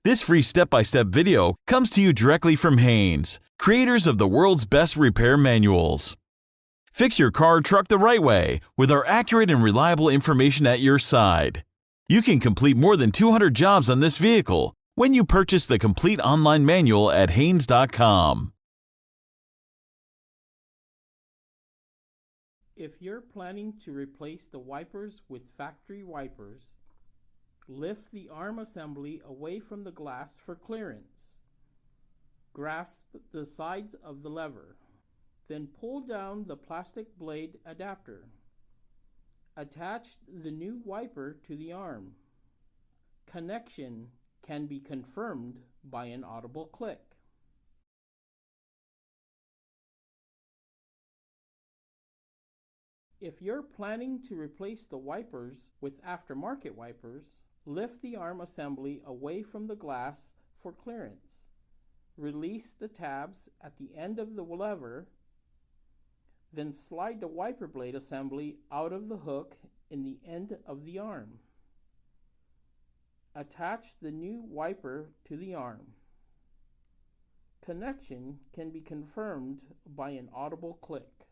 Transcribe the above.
This free step-by-step video comes to you directly from Haynes, creators of the world's best repair manuals. Fix your car or truck the right way with our accurate and reliable information at your side. You can complete more than 200 jobs on this vehicle when you purchase the complete online manual at Haynes.com. If you're planning to replace the wipers with factory wipers, lift the arm assembly away from the glass for clearance. Grasp the sides of the lever. Then pull down the plastic blade adapter. Attach the new wiper to the arm. Connection can be confirmed by an audible click. If you're planning to replace the wipers with aftermarket wipers, lift the arm assembly away from the glass for clearance. Release the tabs at the end of the lever, then slide the wiper blade assembly out of the hook in the end of the arm. Attach the new wiper to the arm. Connection can be confirmed by an audible click.